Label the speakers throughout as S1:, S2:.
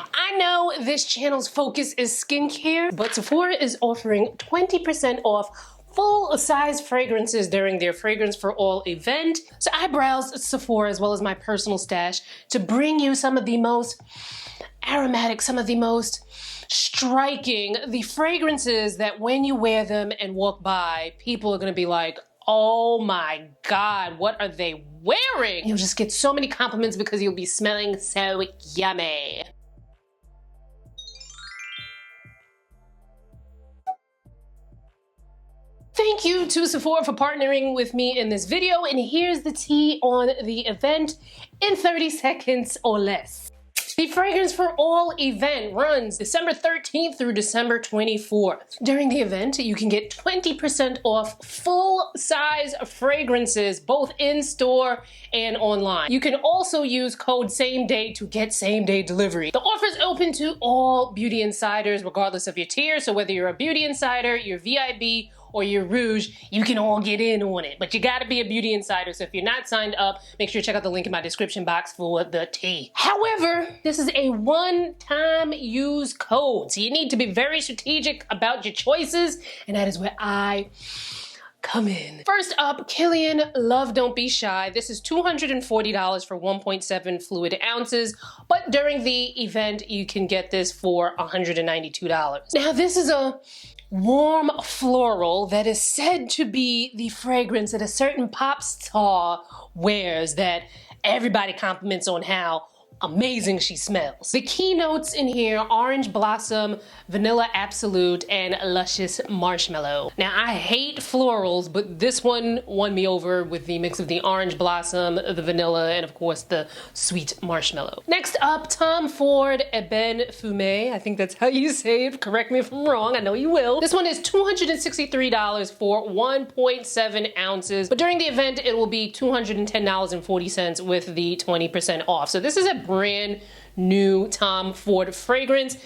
S1: Now, I know this channel's focus is skincare, but Sephora is offering 20% off full-size fragrances during their Fragrance for All event. So I browsed Sephora as well as my personal stash to bring you some of the most aromatic, some of the most striking, the fragrances that when you wear them and walk by, people are gonna be like, oh my God, what are they wearing? You'll just get so many compliments because you'll be smelling so yummy. Thank you to Sephora for partnering with me in this video, and here's the tea on the event in 30 seconds or less. The Fragrance for All event runs December 13th through December 24th. During the event, you can get 20% off full-size fragrances, both in-store and online. You can also use code SAMEDAY to get same-day delivery. The offer is open to all beauty insiders, regardless of your tier, so whether you're a beauty insider, you're VIB, or your Rouge, you can all get in on it. But you gotta be a beauty insider, so if you're not signed up, make sure you check out the link in my description box for the tea. However, this is a one-time use code, so you need to be very strategic about your choices, and that is where I come in. First up, Kilian Love Don't Be Shy. This is $240 for 1.7 fluid ounces, but during the event, you can get this for $192. Now, this is a warm floral that is said to be the fragrance that a certain pop star wears that everybody compliments on how amazing she smells. The keynotes in here: orange blossom, vanilla absolute, and luscious marshmallow. Now, I hate florals, but this one won me over with the mix of the orange blossom, the vanilla, and of course the sweet marshmallow. Next up, Tom Ford Eben Fume. I think that's how you say it. Correct me if I'm wrong, I know you will. This one is $263 for 1.7 ounces, but during the event it will be $210.40 with the 20% off. So this is a brand new Tom Ford fragrance.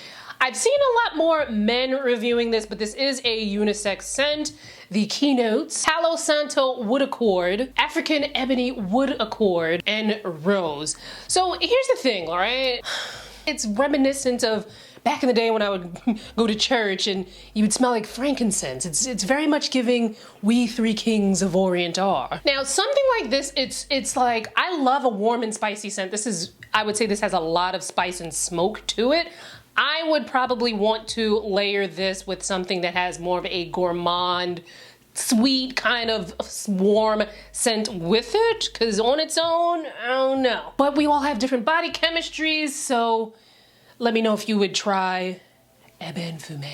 S1: I've seen a lot more men reviewing this, but this is a unisex scent. The keynotes: Palo Santo Wood Accord, African Ebony Wood Accord, and Rose. So here's the thing, all right? It's reminiscent of back in the day when I would go to church and you would smell like frankincense. It's very much giving We Three Kings of Orient are. Now, something like this, it's like, I love a warm and spicy scent. This is, I would say this has a lot of spice and smoke to it. I would probably want to layer this with something that has more of a gourmand, sweet kind of warm scent with it, because on its own, I don't know. But we all have different body chemistries, so let me know if you would try Eben Fume.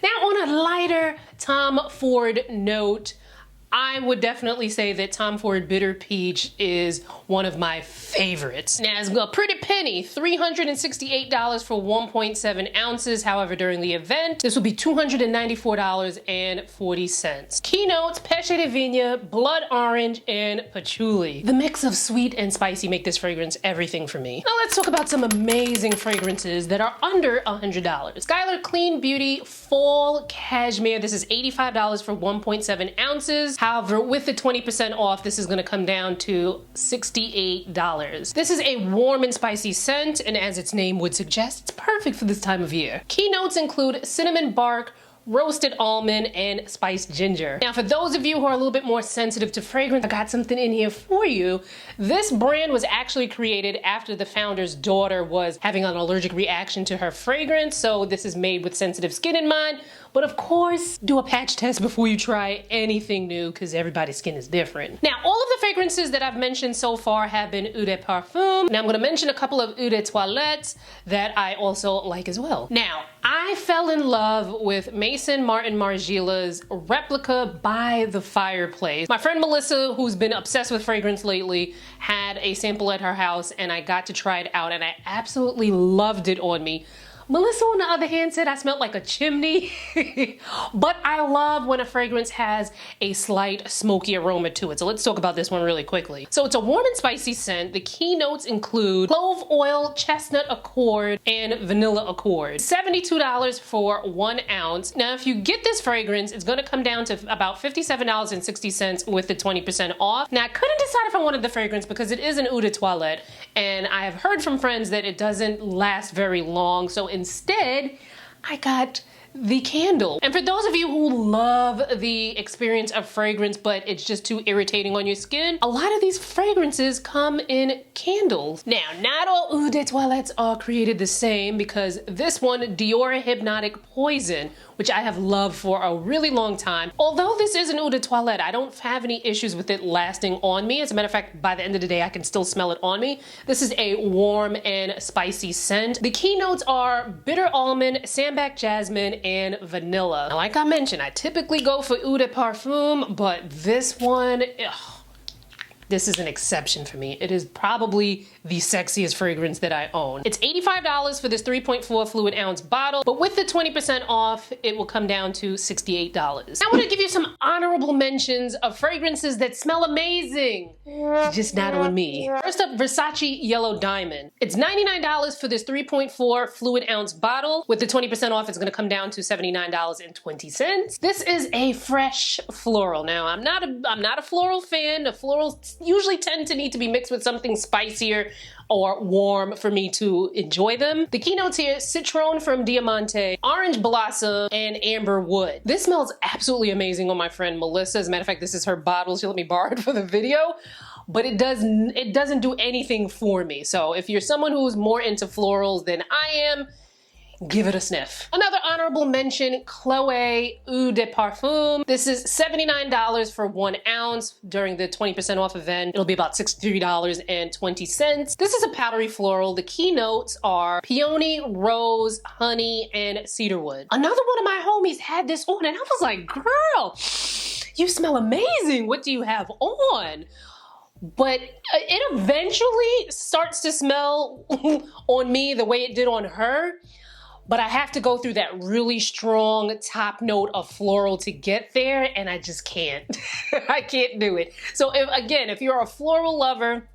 S1: Now, on a lighter Tom Ford note, I would definitely say that Tom Ford Bitter Peach is one of my favorites. Now, it's a pretty penny, $368 for 1.7 ounces. However, during the event, this will be $294.40. Keynotes: Peche de Vigne, Blood Orange, and Patchouli. The mix of sweet and spicy make this fragrance everything for me. Now let's talk about some amazing fragrances that are under $100. Skylar Clean Beauty Fall Cashmere. This is $85 for 1.7 ounces. However, with the 20% off, this is gonna come down to $68. This is a warm and spicy scent, and as its name would suggest, it's perfect for this time of year. Keynotes include cinnamon bark, roasted almond, and spiced ginger. Now, for those of you who are a little bit more sensitive to fragrance, I got something in here for you. This brand was actually created after the founder's daughter was having an allergic reaction to her fragrance, so this is made with sensitive skin in mind. But of course, do a patch test before you try anything new, because everybody's skin is different. Now, all of the fragrances that I've mentioned so far have been Eau de Parfum. Now, I'm gonna mention a couple of Eau de Toilette that I also like as well. Now, I fell in love with Maison Martin Margiela's Replica by the Fireplace. My friend Melissa, who's been obsessed with fragrance lately, had a sample at her house and I got to try it out and I absolutely loved it on me. Melissa, on the other hand, said I smelled like a chimney. But I love when a fragrance has a slight smoky aroma to it. So let's talk about this one really quickly. So it's a warm and spicy scent. The key notes include clove oil, chestnut accord, and vanilla accord. $72 for 1 ounce. Now, if you get this fragrance, it's gonna come down to about $57.60 with the 20% off. Now, I couldn't decide if I wanted the fragrance because it is an eau de toilette, and I have heard from friends that it doesn't last very long. So instead, I got the candle. And for those of you who love the experience of fragrance, but it's just too irritating on your skin, a lot of these fragrances come in candles. Now, not all eau de toilettes are created the same, because this one, Dior Hypnotic Poison, which I have loved for a really long time. Although this is an eau de toilette, I don't have any issues with it lasting on me. As a matter of fact, by the end of the day, I can still smell it on me. This is a warm and spicy scent. The key notes are bitter almond, sambac jasmine, and vanilla. Now, like I mentioned, I typically go for eau de parfum, but this one, this is an exception for me. It is probably the sexiest fragrance that I own. It's $85 for this 3.4 fluid ounce bottle, but with the 20% off, it will come down to $68. I want to give you some honorable mentions of fragrances that smell amazing, just not on me. First up, Versace Yellow Diamond. It's $99 for this 3.4 fluid ounce bottle. With the 20% off, it's gonna come down to $79.20. This is a fresh floral. Now, I'm not a floral fan. The florals usually tend to need to be mixed with something spicier or warm for me to enjoy them. The keynotes here: Citron from Diamante, Orange Blossom, and Amber Wood. This smells absolutely amazing on my friend Melissa. As a matter of fact, this is her bottle. She let me borrow it for the video, but it doesn't do anything for me. So if you're someone who's more into florals than I am, give it a sniff. Another honorable mention, Chloe Eau de Parfum. This is $79 for 1 ounce. During the 20% off event, it'll be about $63.20. This is a powdery floral. The key notes are peony, rose, honey, and cedarwood. Another one of my homies had this on, and I was like, girl, you smell amazing. What do you have on? But it eventually starts to smell on me the way it did on her. But I have to go through that really strong top note of floral to get there, and I just can't. I can't do it. So if you're a floral lover,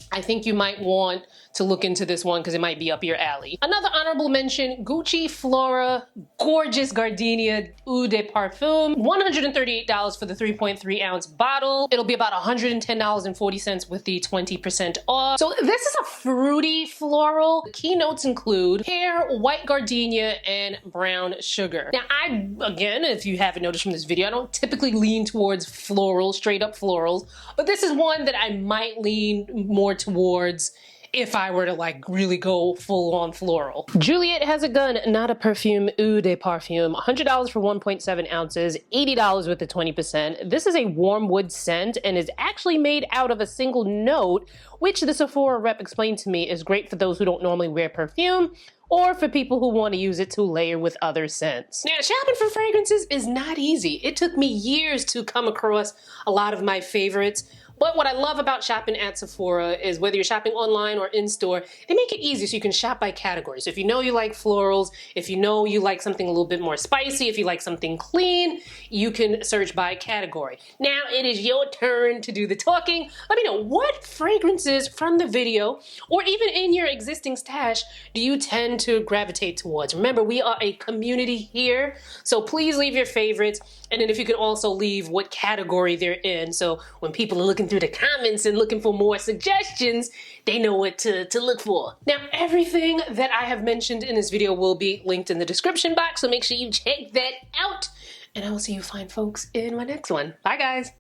S1: I think you might want to look into this one because it might be up your alley. Another honorable mention, Gucci Flora Gorgeous Gardenia Eau de Parfum. $138 for the 3.3 ounce bottle. It'll be about $110.40 with the 20% off. So this is a fruity floral. The key notes include pear, white gardenia, and brown sugar. Now, again, if you haven't noticed from this video, I don't typically lean towards florals, straight up florals, but this is one that I might lean more towards if I were to like really go full on floral. Juliette Has a Gun, Not a Perfume Eau de Parfum. $100 for 1.7 ounces, $80 with the 20%. This is a warm wood scent and is actually made out of a single note, which the Sephora rep explained to me is great for those who don't normally wear perfume, or for people who want to use it to layer with other scents. Now, shopping for fragrances is not easy. It took me years to come across a lot of my favorites. But what I love about shopping at Sephora is whether you're shopping online or in store, they make it easy so you can shop by category. So if you know you like florals, if you know you like something a little bit more spicy, if you like something clean, you can search by category. Now it is your turn to do the talking. Let me know, what fragrances from the video or even in your existing stash do you tend to gravitate towards? Remember, we are a community here, so please leave your favorites. And then if you could also leave what category they're in, so when people are looking through the comments and looking for more suggestions, they know what to look for. Now, everything that I have mentioned in this video will be linked in the description box, so make sure you check that out. And I will see you fine folks in my next one. Bye, guys.